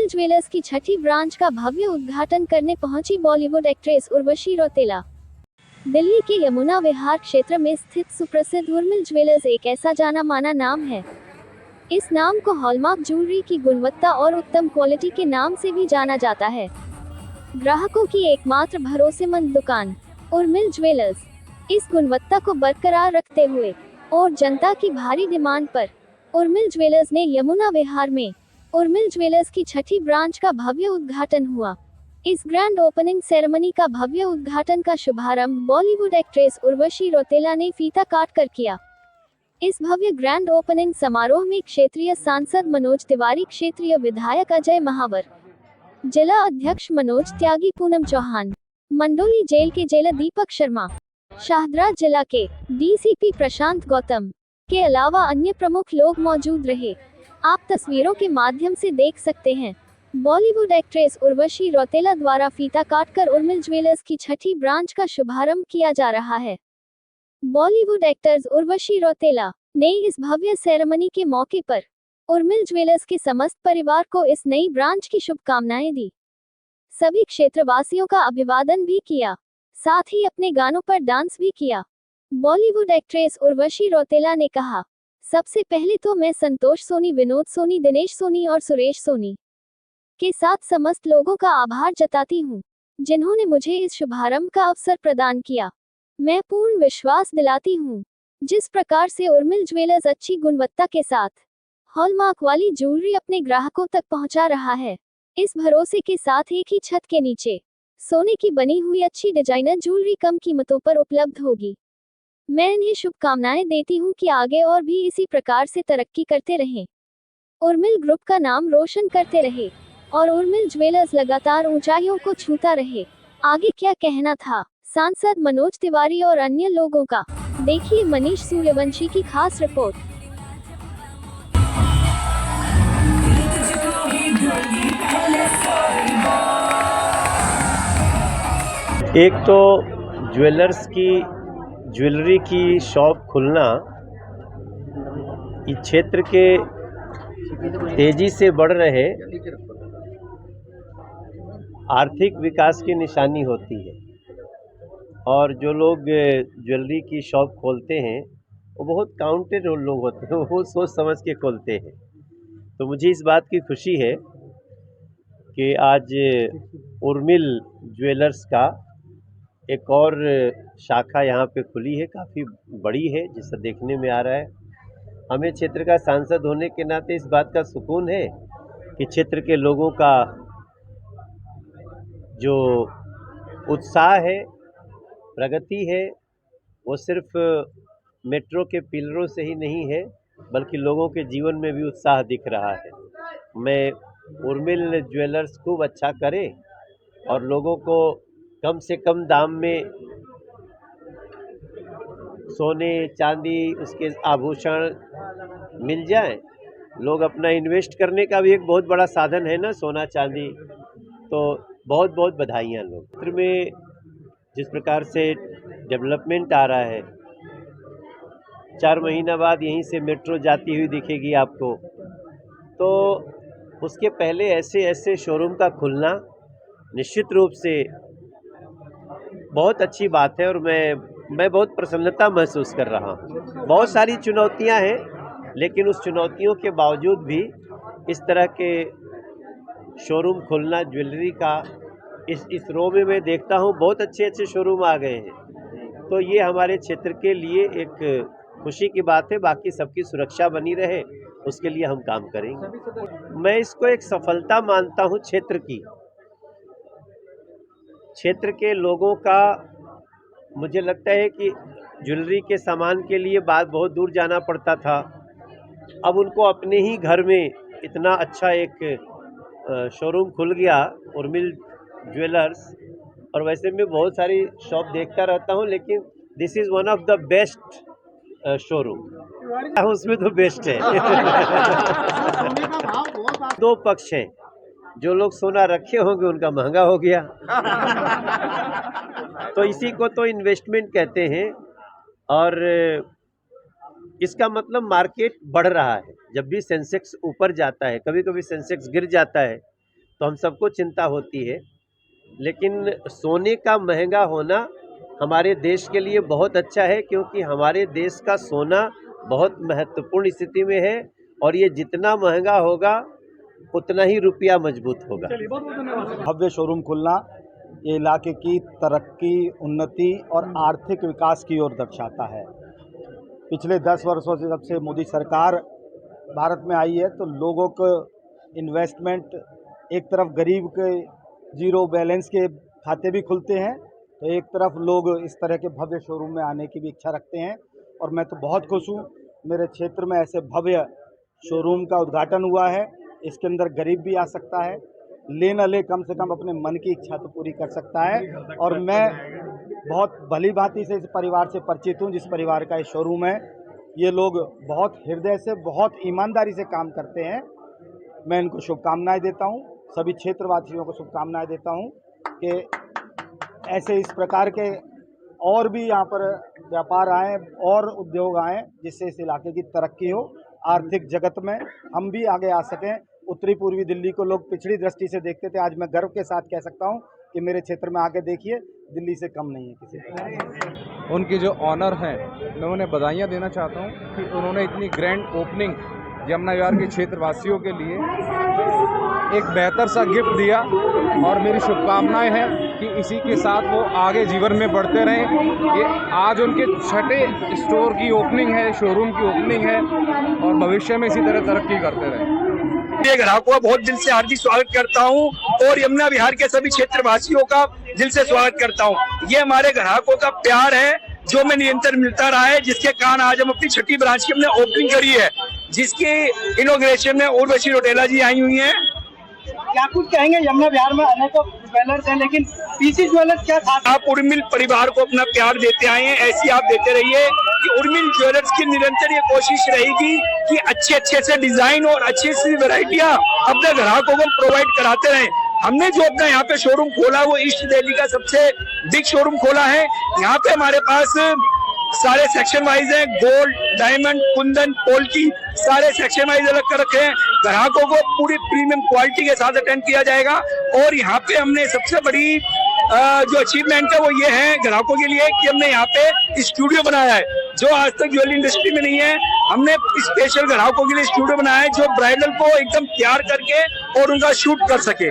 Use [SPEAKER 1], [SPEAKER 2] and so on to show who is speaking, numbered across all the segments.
[SPEAKER 1] Urmil jewellers की छठी branch का भव्य उद्घाटन करने पहुंची बॉलीवुड एक्ट्रेस उर्वशी रौतेला। दिल्ली के यमुना विहार क्षेत्र में स्थित सुप्रसिद्ध उर्मिल ज्वेलर्स एक ऐसा जाना माना नाम है। इस नाम को हॉलमार्क ज्वेलरी की गुणवत्ता और उत्तम क्वालिटी के नाम से भी जाना जाता है। ग्राहकों की एकमात्र भरोसेमंद दुकान उर्मिल ज्वेलर्स। इस गुणवत्ता को बरकरार रखते हुए और जनता की भारी डिमांड पर उर्मिल ज्वेलर्स ने यमुना विहार में उर्मिल ज्वेलर्स की छठी ब्रांच का भव्य उद्घाटन हुआ। इस ग्रैंड ओपनिंग सेरेमनी का भव्य उद्घाटन का शुभारंभ बॉलीवुड एक्ट्रेस उर्वशी रौतेला ने फीता काट कर किया। इस भव्य ग्रैंड ओपनिंग समारोह में क्षेत्रीय सांसद मनोज तिवारी, क्षेत्रीय विधायक अजय महावर, जिला अध्यक्ष मनोज त्यागी, पूनम चौहान, मंडोली जेल के जेलर दीपक शर्मा, शाहदरा जिला के डीसीपी प्रशांत गौतम के अलावा अन्य प्रमुख लोग मौजूद रहे। आप तस्वीरों के माध्यम से देख सकते हैं, बॉलीवुड एक्ट्रेस उर्वशी रौतेला द्वारा फीता काटकर उर्मिल ज्वेलर्स की छठी ब्रांच का शुभारंभ किया जा रहा है। बॉलीवुड एक्टर्स उर्वशी रौतेला ने इस भव्य सेरेमनी के मौके पर उर्मिल ज्वेलर्स के समस्त परिवार को इस नई ब्रांच की शुभकामनाएं दी। सभी क्षेत्रवासियों का अभिवादन भी किया, साथ ही अपने गानों पर डांस भी किया। बॉलीवुड एक्ट्रेस उर्वशी रौतेला ने कहा, सबसे पहले तो मैं संतोष सोनी, विनोद सोनी, दिनेश सोनी और सुरेश सोनी के साथ समस्त लोगों का आभार जताती हूँ, जिन्होंने मुझे इस शुभारंभ का अवसर प्रदान किया। मैं पूर्ण विश्वास दिलाती हूँ, जिस प्रकार से उर्मिल ज्वेलर्स अच्छी गुणवत्ता के साथ हॉलमार्क वाली ज्वेलरी अपने ग्राहकों तक पहुँचा रहा है, इस भरोसे के साथ एक ही छत के नीचे सोने की बनी हुई अच्छी डिजाइनर ज्वेलरी कम कीमतों पर उपलब्ध होगी। मैं इन्हें शुभकामनाएं देती हूं कि आगे और भी इसी प्रकार से तरक्की करते रहें, उर्मिल ग्रुप का नाम रोशन करते रहे और उर्मिल ज्वेलर्स लगातार ऊंचाइयों को छूता रहे। आगे क्या कहना था सांसद मनोज तिवारी और अन्य लोगों का, देखिए मनीष सूर्यवंशी की खास रिपोर्ट।
[SPEAKER 2] एक तो ज्वेलरी की शॉप खुलना इस क्षेत्र के तेजी से बढ़ रहे आर्थिक विकास की निशानी होती है। और जो लोग ज्वेलरी की शॉप खोलते हैं वो बहुत काउंटेड लोग होते हैं, वो सोच समझ के खोलते हैं। तो मुझे इस बात की खुशी है कि आज उर्मिल ज्वेलर्स का एक और शाखा यहाँ पे खुली है, काफ़ी बड़ी है जिससे देखने में आ रहा है। हमें क्षेत्र का सांसद होने के नाते इस बात का सुकून है कि क्षेत्र के लोगों का जो उत्साह है, प्रगति है, वो सिर्फ मेट्रो के पिलरों से ही नहीं है, बल्कि लोगों के जीवन में भी उत्साह दिख रहा है। मैं उर्मिल ज्वेलर्स खूब अच्छा करे और लोगों को कम से कम दाम में सोने चांदी उसके आभूषण मिल जाएं। लोग अपना इन्वेस्ट करने का भी एक बहुत बड़ा साधन है ना, सोना चांदी। तो बहुत बहुत बधाइयाँ। लोग क्षेत्र में जिस प्रकार से डेवलपमेंट आ रहा है, 4 महीना बाद यहीं से मेट्रो जाती हुई दिखेगी आपको, तो उसके पहले ऐसे ऐसे शोरूम का खुलना निश्चित रूप से बहुत अच्छी बात है और मैं बहुत प्रसन्नता महसूस कर रहा हूँ। बहुत सारी चुनौतियाँ हैं, लेकिन उस चुनौतियों के बावजूद भी इस तरह के शोरूम खुलना ज्वेलरी का इस रो में मैं देखता हूँ बहुत अच्छे अच्छे शोरूम आ गए हैं। तो ये हमारे क्षेत्र के लिए एक खुशी की बात है। बाकी सबकी सुरक्षा बनी रहे, उसके लिए हम काम करेंगे। मैं इसको एक सफलता मानता हूँ क्षेत्र के लोगों का। मुझे लगता है कि ज्वेलरी के सामान के लिए बहुत दूर जाना पड़ता था, अब उनको अपने ही घर में इतना अच्छा एक शोरूम खुल गया उर्मिल ज्वेलर्स। और वैसे मैं बहुत सारी शॉप देखता रहता हूँ, लेकिन this is one of the best showroom. उसमें तो बेस्ट है। दो पक्ष हैं, जो लोग सोना रखे होंगे उनका महंगा हो गया, तो इसी को तो इन्वेस्टमेंट कहते हैं। और इसका मतलब मार्केट बढ़ रहा है। जब भी सेंसेक्स ऊपर जाता है, कभी कभी सेंसेक्स गिर जाता है, तो हम सबको चिंता होती है, लेकिन सोने का महंगा होना हमारे देश के लिए बहुत अच्छा है, क्योंकि हमारे देश का सोना बहुत महत्वपूर्ण स्थिति में है और ये जितना महंगा होगा उतना ही रुपया मजबूत होगा।
[SPEAKER 3] भव्य शोरूम खुलना ये इलाके की तरक्की, उन्नति और आर्थिक विकास की ओर दर्शाता है। पिछले 10 वर्षों से जब से मोदी सरकार भारत में आई है तो लोगों को इन्वेस्टमेंट, एक तरफ गरीब के जीरो बैलेंस के खाते भी खुलते हैं, तो एक तरफ लोग इस तरह के भव्य शोरूम में आने की भी इच्छा रखते हैं। और मैं तो बहुत खुश हूँ, मेरे क्षेत्र में ऐसे भव्य शोरूम का उद्घाटन हुआ है। इसके अंदर गरीब भी आ सकता है, ले न ले कम से कम अपने मन की इच्छा तो पूरी कर सकता है। और मैं बहुत भली भांति से इस परिवार से परिचित हूँ, जिस परिवार का ये शोरूम है। ये लोग बहुत हृदय से, बहुत ईमानदारी से काम करते हैं। मैं इनको शुभकामनाएं देता हूँ, सभी क्षेत्रवासियों को शुभकामनाएं देता हूँ कि ऐसे इस प्रकार के और भी यहाँ पर व्यापार आएँ और उद्योग आएँ, जिससे इस इलाके की तरक्की हो, आर्थिक जगत में हम भी आगे आ सकें। उत्तरी पूर्वी दिल्ली को लोग पिछड़ी दृष्टि से देखते थे, आज मैं गर्व के साथ कह सकता हूँ कि मेरे क्षेत्र में आके देखिए, दिल्ली से कम नहीं है किसी।
[SPEAKER 4] उनकी जो ऑनर हैं, मैं उन्हें बधाइयाँ देना चाहता हूँ कि उन्होंने इतनी ग्रैंड ओपनिंग यमुना विहार के क्षेत्रवासियों के लिए एक बेहतर सा गिफ्ट दिया। और मेरी शुभकामनाएं हैं कि इसी के साथ वो आगे जीवन में बढ़ते रहें। ये आज उनके 6ठे स्टोर की ओपनिंग है, शोरूम की ओपनिंग है, और भविष्य में इसी तरह तरक्की करते रहें।
[SPEAKER 5] ये ग्राहकों का बहुत दिल से हार्दिक स्वागत करता हूं और यमुना विहार के सभी क्षेत्रवासियों का दिल से स्वागत करता हूं। ये हमारे ग्राहकों का प्यार है जो हमें निरंतर मिलता रहा है, जिसके कारण आज हम अपनी 6ठी ब्रांच की हमने ओपनिंग करी है, जिसकी इनॉग्रेशन में उर्वशी रौतेला जी आई हुई हैं। क्या कुछ कहेंगे? यमुना विहार में अनेकों ज्वेलर्स हैं, लेकिन पीसी ज्वेलर्स क्या खास? आप उर्मिल परिवार को अपना प्यार देते आए हैं, ऐसी आप देते रहिए कि उर्मिल ज्वेलर्स की निरंतर ये कोशिश रहेगी कि अच्छे से डिजाइन और अच्छी सी वैरायटियां अपने ग्राहकों को प्रोवाइड कराते रहें। हमने जो अपना यहाँ पे शोरूम खोला वो ईस्ट दिल्ली का सबसे बिग शोरूम खोला है। यहाँ पे हमारे पास सारे सेक्शन वाइज हैं, गोल्ड, डायमंड, कुंदन, पोल्की, सारे सेक्शन वाइज अलग कर रखे हैं। ग्राहकों को पूरी प्रीमियम क्वालिटी के साथ अटेंड किया जाएगा। और यहाँ पे हमने सबसे बड़ी जो अचीवमेंट है वो ये है ग्राहकों के लिए कि हमने यहाँ पे स्टूडियो बनाया है, जो आज तक ज्वेलरी इंडस्ट्री में नहीं है। हमने स्पेशल ग्राहकों के लिए स्टूडियो बनाया है जो ब्राइडल को एकदम तैयार करके और उनका शूट कर सके।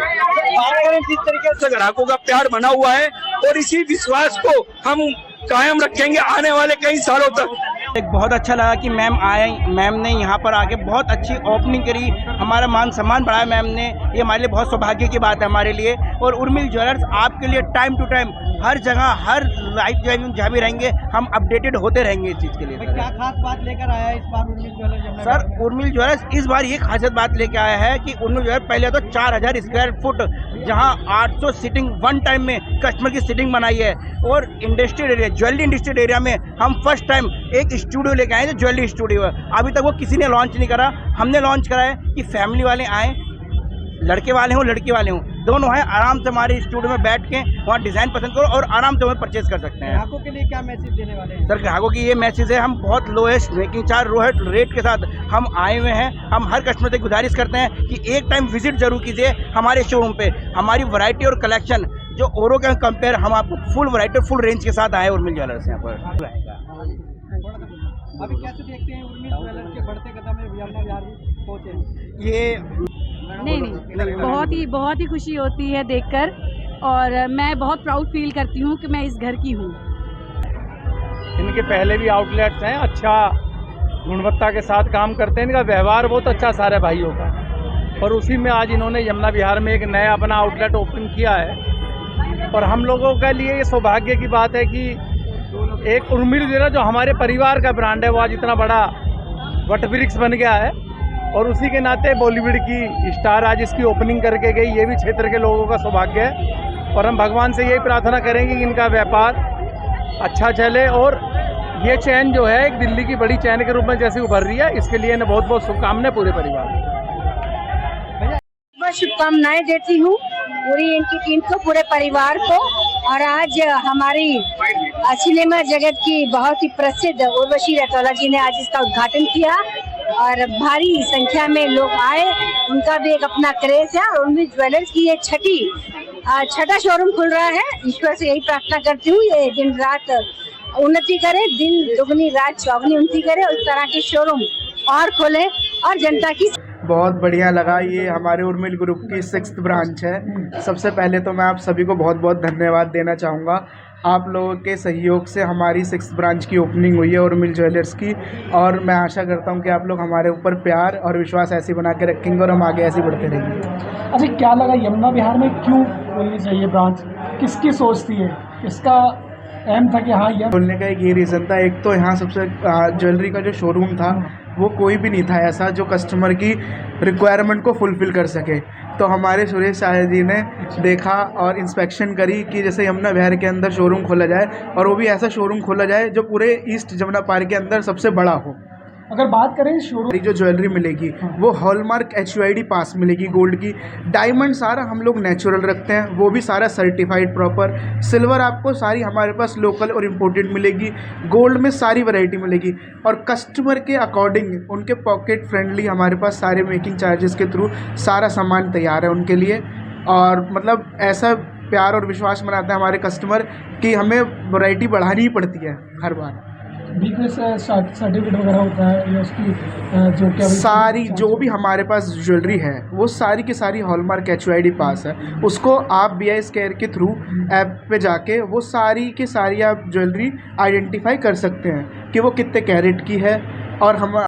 [SPEAKER 5] जिस तरीके से ग्राहकों का प्यार बना हुआ है और इसी विश्वास को हम कायम रखेंगे आने वाले कई सालों तक।
[SPEAKER 6] एक बहुत अच्छा लगा कि मैम आए, मैम ने यहाँ पर आके बहुत अच्छी ओपनिंग करी, हमारा मान सम्मान बढ़ाया मैम ने। ये हमारे लिए बहुत सौभाग्य की बात है हमारे लिए। और उर्मिल ज्वेलर्स आपके लिए टाइम टू टाइम हर जगह, हर लाइफ जहाँ भी रहेंगे हम अपडेटेड होते रहेंगे इस चीज़ के लिए।
[SPEAKER 7] क्या खास बात लेकर आया है इस बार Urmil Jewellers?
[SPEAKER 6] Sir, Urmil Jewellers इस बार ये खासियत बात लेके आया है कि उर्मिल ज्वेलर्स पहले तो 4000 स्क्वायर फुट, जहाँ 800 सीटिंग वन टाइम में कस्टमर की सीटिंग बनाई है। और industrial area, jewellery industrial area में हम फर्स्ट टाइम एक स्टूडियो लेके आए हैं, ज्वेलरी स्टूडियो है। अभी तक वो किसी ने लॉन्च नहीं करा, हमने लॉन्च करा है कि फैमिली वाले आएँ, लड़के वाले हों लड़की वाले हों, दोनों हैं, आराम से हमारे स्टूडियो में बैठ के वहाँ डिज़ाइन पसंद करो और आराम से वहाँ परचेज कर सकते हैं।
[SPEAKER 7] ग्राहकों के लिए क्या मैसेज देने वाले हैं?
[SPEAKER 6] सर, ग्राहकों की ये मैसेज है, हम बहुत लोएस्ट मेकिंग चार्ज रेट के साथ हम आए हुए हैं। हम हर कस्टमर से गुजारिश करते हैं कि एक टाइम विजिट जरूर कीजिए हमारे शोरूम पे। हमारी वैरायटी और कलेक्शन जो औरों के कंपेयर, हम आपको फुल वैरायटी फुल रेंज के साथ आए उर्मिल ज्वेलर्स यहाँ पर रहेगा।
[SPEAKER 7] अभी कैसे देखते हैं उर्मिल ज्वेलर्स के बढ़ते कदम में यमुना विहार में पहुंचे?
[SPEAKER 6] ये
[SPEAKER 8] नहीं, बहुत ही खुशी होती है देखकर, और मैं बहुत प्राउड फील करती हूँ कि मैं इस घर की हूँ।
[SPEAKER 4] इनके पहले भी आउटलेट्स हैं, अच्छा गुणवत्ता के साथ काम करते हैं, इनका व्यवहार बहुत अच्छा सारे भाइयों का। और उसी में आज इन्होंने यमुना विहार में एक नया अपना आउटलेट ओपन किया है। और हम लोगों के लिए ये सौभाग्य की बात है कि एक उर्मिल ज्वेलर्स जो हमारे परिवार का ब्रांड है वो आज इतना बड़ा वटवृक्ष बन गया है। और उसी के नाते बॉलीवुड की स्टार आज इसकी ओपनिंग करके गई, ये भी क्षेत्र के लोगों का सौभाग्य है। और हम भगवान से यही प्रार्थना करेंगे कि इनका व्यापार अच्छा चले और ये चैन जो है एक दिल्ली की बड़ी चैन के रूप में जैसे उभर रही है, इसके लिए इन्हें बहुत बहुत शुभकामनाएं पूरे परिवार को।
[SPEAKER 9] शुभकामनाएं देती हूँ पूरी इनकी टीम को, पूरे परिवार को। और आज हमारी सिनेमा जगत की बहुत ही प्रसिद्ध उर्वशी रौतेला जी ने आज इसका उद्घाटन किया। और भारी संख्या में लोग आए, उनका भी एक अपना क्रेज है। और उर्मिल ज्वेलर्स की ये छठा शोरूम खुल रहा है। ईश्वर से यही प्रार्थना करती हूँ ये दिन रात उन्नति करे, दिन दुगनी रात चौगनी उन्नति करे, और इस तरह के शोरूम और खोले और जनता की।
[SPEAKER 10] बहुत बढ़िया लगा। ये हमारे उर्मिल ग्रुप की 6th ब्रांच है। सबसे पहले तो मैं आप सभी को बहुत बहुत धन्यवाद देना चाहूँगा। आप लोगों के सहयोग से हमारी 6th ब्रांच की ओपनिंग हुई है उर्मिल ज्वेलर्स की, और मैं आशा करता हूँ कि आप लोग हमारे ऊपर प्यार और विश्वास ऐसे बना के रखेंगे और हम आगे ऐसे बढ़ते रहेंगे।
[SPEAKER 7] अच्छा, क्या लगा यमुना विहार में क्यों खोलनी चाहिए ब्रांच? किसकी सोच थी है? किसका एम था कि हाँ यह
[SPEAKER 10] खोलने का एक ये रीज़न था। एक तो यहाँ सबसे ज्वेलरी का जो शोरूम था वो कोई भी नहीं था ऐसा जो कस्टमर की रिक्वायरमेंट को फुलफ़िल कर सके। तो हमारे सुरेश शाह जी ने देखा और इंस्पेक्शन करी कि जैसे यमुना विहार के अंदर शोरूम खोला जाए, और वो भी ऐसा शोरूम खोला जाए जो पूरे ईस्ट जमुना पार्क के अंदर सबसे बड़ा हो।
[SPEAKER 7] अगर बात करें शोरूम,
[SPEAKER 10] जो ज्वेलरी मिलेगी वो हॉलमार्क HUID पास मिलेगी, गोल्ड की। डायमंड सारा हम लोग नेचुरल रखते हैं, वो भी सारा सर्टिफाइड प्रॉपर। सिल्वर आपको सारी हमारे पास लोकल और इम्पोर्टेड मिलेगी। गोल्ड में सारी वैरायटी मिलेगी, और कस्टमर के अकॉर्डिंग उनके पॉकेट फ्रेंडली हमारे पास सारे मेकिंग चार्जेस के थ्रू सारा सामान तैयार है उनके लिए। और मतलब ऐसा प्यार और विश्वास बनाता है हमारे कस्टमर कि हमें वैरायटी बढ़ानी ही पड़ती है हर बार।
[SPEAKER 7] बीच सर्टिफिकेट वगैरह होता है या उसकी जो क्या
[SPEAKER 10] सारी जो भी हमारे पास ज्वेलरी है वो सारी की सारी हॉलमार्क HUID पास है। उसको आप BIS केयर के थ्रू ऐप पे जाके वो सारी की सारी आप ज्वेलरी आइडेंटिफाई कर सकते हैं कि वो कितने कैरेट की है। और हम